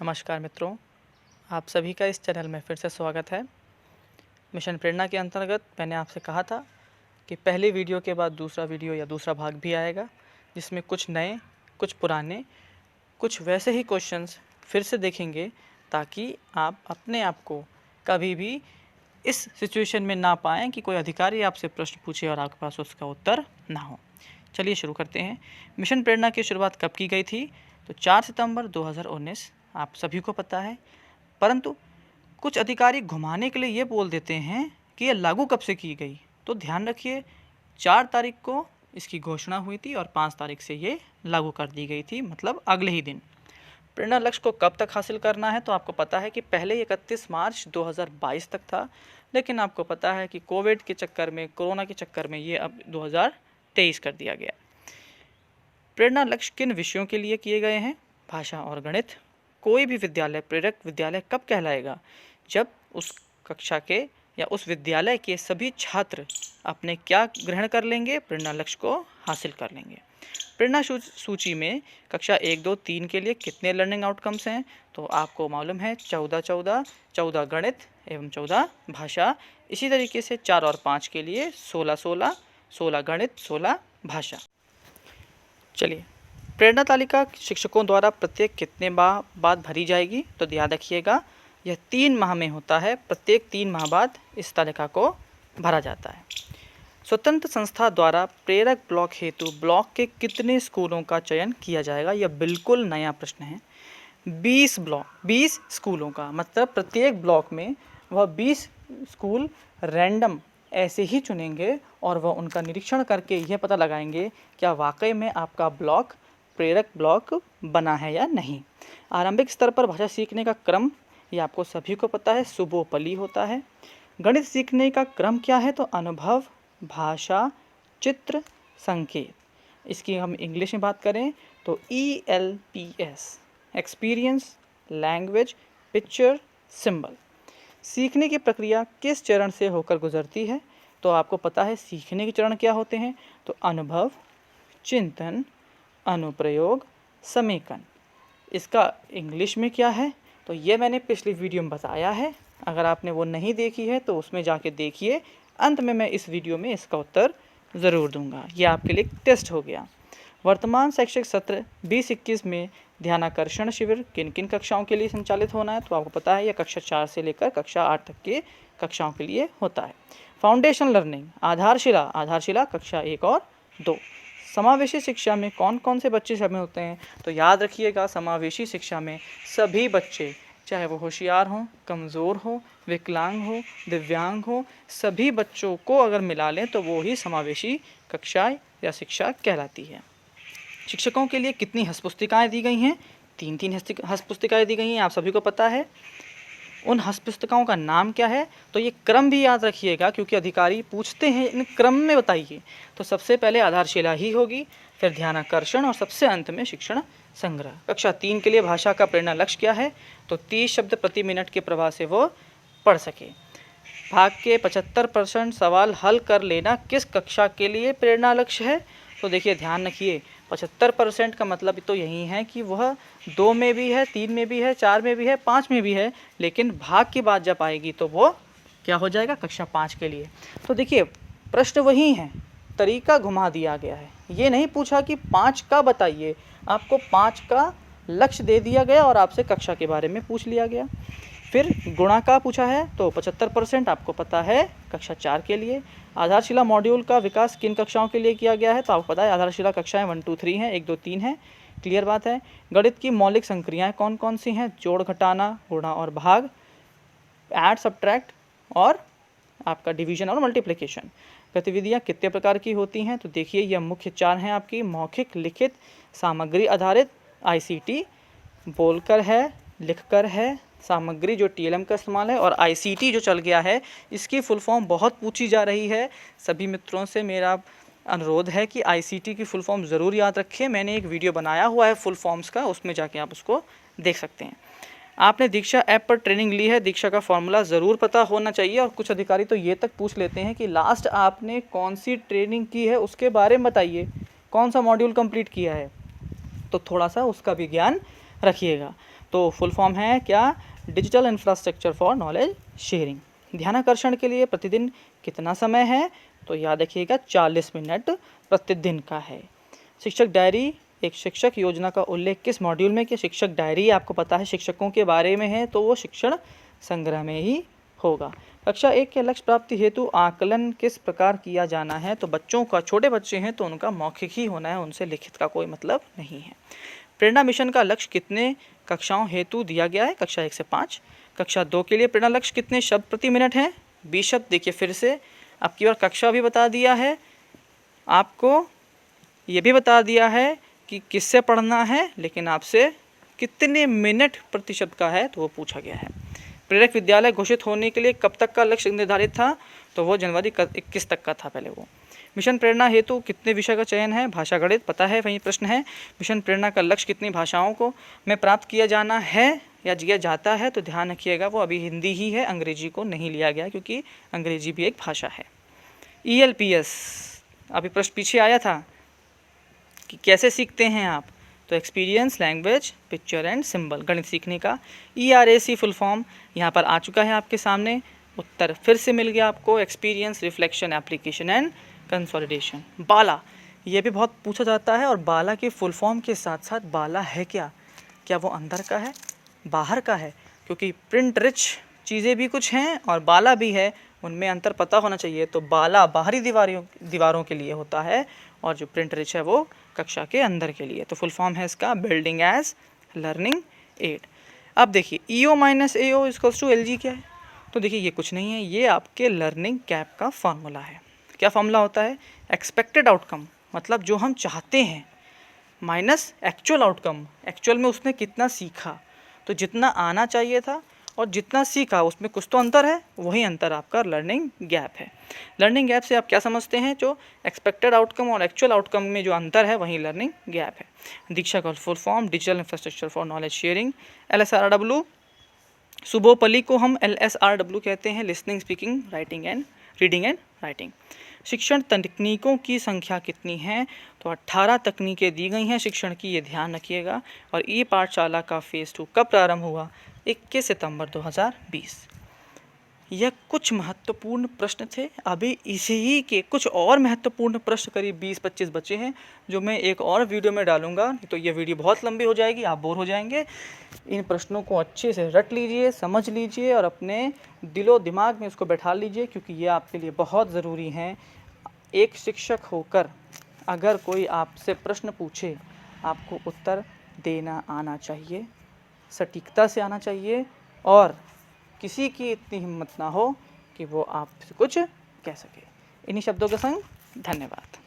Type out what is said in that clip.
नमस्कार मित्रों, आप सभी का इस चैनल में फिर से स्वागत है। मिशन प्रेरणा के अंतर्गत मैंने आपसे कहा था कि पहले वीडियो के बाद दूसरा वीडियो या दूसरा भाग भी आएगा, जिसमें कुछ नए, कुछ पुराने, कुछ वैसे ही क्वेश्चंस फिर से देखेंगे, ताकि आप अपने आप को कभी भी इस सिचुएशन में ना पाएँ कि कोई अधिकारी आपसे प्रश्न पूछे और आपके पास उसका उत्तर ना हो। चलिए शुरू करते हैं। मिशन प्रेरणा की शुरुआत कब की गई थी? तो 4 सितंबर 2019, आप सभी को पता है। परंतु कुछ अधिकारी घुमाने के लिए ये बोल देते हैं कि ये लागू कब से की गई। तो ध्यान रखिए, 4 तारीख को इसकी घोषणा हुई थी और 5 तारीख से ये लागू कर दी गई थी, मतलब अगले ही दिन। प्रेरणा लक्ष्य को कब तक हासिल करना है? तो आपको पता है कि पहले 31 मार्च 2022 तक था, लेकिन आपको पता है कि कोविड के चक्कर में, कोरोना के चक्कर में ये अब 2023 कर दिया गया। प्रेरणा लक्ष्य किन विषयों के लिए किए गए हैं? भाषा और गणित। कोई भी विद्यालय प्रेरक विद्यालय कब कहलाएगा? जब उस कक्षा के या उस विद्यालय के सभी छात्र अपने क्या ग्रहण कर लेंगे? प्रेरणा लक्ष्य को हासिल कर लेंगे। प्रेरणा सूची में कक्षा 1, 2, 3 के लिए कितने लर्निंग आउटकम्स हैं? तो आपको मालूम है 14, 14, 14 गणित एवं 14 भाषा। इसी तरीके से 4 और 5 के लिए 16, 16, 16 गणित, 16 भाषा। चलिए, प्रेरणा तालिका शिक्षकों द्वारा प्रत्येक कितने माह बाद भरी जाएगी? तो याद रखिएगा, यह 3 माह में होता है। प्रत्येक 3 माह बाद इस तालिका को भरा जाता है। स्वतंत्र संस्था द्वारा प्रेरक ब्लॉक हेतु ब्लॉक के कितने स्कूलों का चयन किया जाएगा? यह बिल्कुल नया प्रश्न है। 20 स्कूलों का, मतलब प्रत्येक ब्लॉक में वह 20 स्कूल रैंडम ऐसे ही चुनेंगे और वह उनका निरीक्षण करके यह पता लगाएंगे क्या वाकई में आपका ब्लॉक प्रेरक ब्लॉक बना है या नहीं। आरंभिक स्तर पर भाषा सीखने का क्रम, ये आपको सभी को पता है, सुबोपली होता है। गणित सीखने का क्रम क्या है? तो अनुभव, भाषा, चित्र, संकेत। इसकी हम इंग्लिश में बात करें तो ELPS, experience, language, picture, symbol. सीखने की प्रक्रिया किस चरण से होकर गुजरती है? तो आपको पता है सीखने के चरण क्या होते हैं? तो अनुभव, चिंतन, अनुप्रयोग, समेकन। इसका इंग्लिश में क्या है? तो ये मैंने पिछली वीडियो में बताया है। अगर आपने वो नहीं देखी है तो उसमें जाके देखिए। अंत में मैं इस वीडियो में इसका उत्तर ज़रूर दूंगा। ये आपके लिए टेस्ट हो गया। वर्तमान शैक्षिक सत्र 2021 में ध्यानाकर्षण शिविर किन किन कक्षाओं के लिए संचालित होना है? तो आपको पता है यह कक्षा 4 से लेकर कक्षा 8 तक के कक्षाओं के लिए होता है। फाउंडेशन लर्निंग, आधारशिला कक्षा 1 और 2। समावेशी शिक्षा में कौन कौन से बच्चे शामिल होते हैं? तो याद रखिएगा, समावेशी शिक्षा में सभी बच्चे, चाहे वो होशियार हों, कमज़ोर हो, विकलांग हो, दिव्यांग हो, सभी बच्चों को अगर मिला लें तो वो ही समावेशी कक्षा या शिक्षा कहलाती है। शिक्षकों के लिए कितनी हस्तपुस्तिकाएँ दी गई हैं? 3 हस्तपुस्तिकाएँ दी गई हैं, आप सभी को पता है। उन हस्तपुस्तिकाओं का नाम क्या है? तो ये क्रम भी याद रखिएगा, क्योंकि अधिकारी पूछते हैं इन क्रम में बताइए। तो सबसे पहले आधारशिला ही होगी, फिर ध्यानाकर्षण और सबसे अंत में शिक्षण संग्रह। कक्षा 3 के लिए भाषा का प्रेरणा लक्ष्य क्या है? तो 30 शब्द प्रति मिनट के प्रवाह से वो पढ़ सके। भाग के 75% सवाल हल कर लेना किस कक्षा के लिए प्रेरणा लक्ष्य है? तो देखिए, ध्यान रखिए, 75% का मतलब तो यही है कि वह 2 में भी है, 3 में भी है, 4 में भी है, 5 में भी है, लेकिन भाग की बात जब आएगी तो वो क्या हो जाएगा? कक्षा 5 के लिए। तो देखिए, प्रश्न वही हैं, तरीका घुमा दिया गया है। ये नहीं पूछा कि 5 का बताइए, आपको 5 का लक्ष्य दे दिया गया और आपसे कक्षा के बारे में पूछ लिया गया। फिर गुणा का पूछा है तो 75% आपको पता है कक्षा 4 के लिए। आधारशिला मॉड्यूल का विकास किन कक्षाओं के लिए किया गया है? तो आपको पता है आधारशिला कक्षाएं 1, 2, 3 हैं, 1, 2, 3 है। क्लियर बात है। गणित की मौलिक संक्रियाएं कौन कौन सी हैं? जोड़, घटाना, गुणा और भाग, ऐड, सब्ट्रैक्ट और आपका डिवीजन और मल्टीप्लिकेशन। गतिविधियाँ कितने प्रकार की होती हैं? तो देखिए, यह मुख्य 4 हैं आपकी: मौखिक, लिखित, सामग्री आधारित, ICT, बोलकर है, लिखकर है, सामग्री जो TLM का इस्तेमाल है, और ICT जो चल गया है, इसकी फुल फॉर्म बहुत पूछी जा रही है। सभी मित्रों से मेरा अनुरोध है कि ICT की फुल फॉर्म ज़रूर याद रखें। मैंने एक वीडियो बनाया हुआ है फुल फॉर्म्स का, उसमें जाके आप उसको देख सकते हैं। आपने दीक्षा ऐप पर ट्रेनिंग ली है, दीक्षा का फॉर्मूला ज़रूर पता होना चाहिए। और कुछ अधिकारी तो ये तक पूछ लेते हैं कि लास्ट आपने कौन सी ट्रेनिंग की है उसके बारे में बताइए, कौन सा मॉड्यूल कंप्लीट किया है, तो थोड़ा सा उसका भी ज्ञान रखिएगा। तो फुल फॉर्म है क्या? Digital infrastructure for knowledge sharing. ध्यानाकर्षण के लिए प्रतिदिन कितना समय है? तो याद रखिएगा 40 मिनट प्रतिदिन का है। शिक्षक डायरी, एक शिक्षक योजना का उल्लेख किस मॉड्यूल में किया? शिक्षक डायरी आपको पता है शिक्षकों के बारे में है, तो वो शिक्षण संग्रह में ही होगा। कक्षा 1 के लक्ष्य प्राप्ति हेतु आकलन किस प्रकार किया जाना है? तो बच्चों का, छोटे बच्चे हैं तो उनका मौखिक ही होना है, उनसे लिखित का कोई मतलब नहीं है। प्रेरणा मिशन का लक्ष्य कितने कक्षाओं हेतु दिया गया है? कक्षा 1 से 5। कक्षा 2 के लिए प्रेरणा लक्ष्य कितने शब्द प्रति मिनट हैं? 20 शब्द। देखिए फिर से अब की बार कक्षा भी बता दिया है, आपको ये भी बता दिया है कि किससे पढ़ना है, लेकिन आपसे कितने मिनट प्रति शब्द का है तो वो पूछा गया है। प्रेरक विद्यालय घोषित होने के लिए कब तक का लक्ष्य निर्धारित था? तो वो जनवरी 21 तक का था पहले वो। मिशन प्रेरणा हेतु कितने विषय का चयन है? भाषा गणित, पता है वही प्रश्न है। मिशन प्रेरणा का लक्ष्य कितनी भाषाओं को में प्राप्त किया जाना है या किया जाता है? तो ध्यान रखिएगा वो अभी हिंदी ही है, अंग्रेजी को नहीं लिया गया क्योंकि अंग्रेजी भी एक भाषा है। ELPS अभी प्रश्न पीछे आया था कि कैसे सीखते हैं आप? तो experience, language, picture and symbol, गणित सीखने का। ERAC फुल फॉर्म यहाँ पर आ चुका है आपके सामने, उत्तर फिर से मिल गया आपको, experience, reflection, application and consolidation. बाला, ये भी बहुत पूछा जाता है, और बाला के फुल फॉर्म के साथ साथ बाला है क्या? क्या वो अंदर का है, बाहर का है? क्योंकि प्रिंट रिच चीज़ें भी कुछ हैं और बाला भी है, उनमें अंतर पता होना चाहिए। तो बाला बाहरी दीवारों के लिए होता है और जो प्रिंट रिच है वो कक्षा के अंदर के लिए। तो फुल फॉर्म है इसका बिल्डिंग एज लर्निंग एड। अब देखिए EO minus AO equals to LG क्या है? तो देखिए ये कुछ नहीं है, ये आपके लर्निंग गैप का फॉर्मूला है। क्या फॉर्मूला होता है? एक्सपेक्टेड आउटकम, मतलब जो हम चाहते हैं, माइनस एक्चुअल आउटकम, एक्चुअल में उसने कितना सीखा। तो जितना आना चाहिए था और जितना सीखा उसमें कुछ तो अंतर है, वही अंतर आपका लर्निंग गैप है। लर्निंग गैप से आप क्या समझते हैं? जो एक्सपेक्टेड आउटकम और एक्चुअल आउटकम में जो अंतर है वही लर्निंग गैप है। दीक्षा का full form digital infrastructure for knowledge sharing. LSRW, सुबोपली को हम LSRW कहते हैं, listening, speaking, writing and reading and writing. शिक्षण तकनीकों की संख्या कितनी है? तो 18 तकनीकें दी गई हैं शिक्षण की, ये ध्यान रखिएगा। और पाठशाला का फेज़ 2 कब प्रारंभ हुआ? 21 सितंबर 2020। यह कुछ महत्वपूर्ण प्रश्न थे। अभी इसी के कुछ और महत्वपूर्ण प्रश्न करीब 20-25 बचे हैं, जो मैं एक और वीडियो में डालूंगा, तो ये वीडियो बहुत लंबी हो जाएगी, आप बोर हो जाएंगे। इन प्रश्नों को अच्छे से रट लीजिए, समझ लीजिए और अपने दिलो दिमाग में इसको बैठा लीजिए, क्योंकि ये आपके लिए बहुत ज़रूरी हैं। एक शिक्षक होकर अगर कोई आपसे प्रश्न पूछे, आपको उत्तर देना आना चाहिए, सटीकता से आना चाहिए, और किसी की इतनी हिम्मत ना हो कि वो आपसे कुछ कह सके। इन्हीं शब्दों के संग धन्यवाद।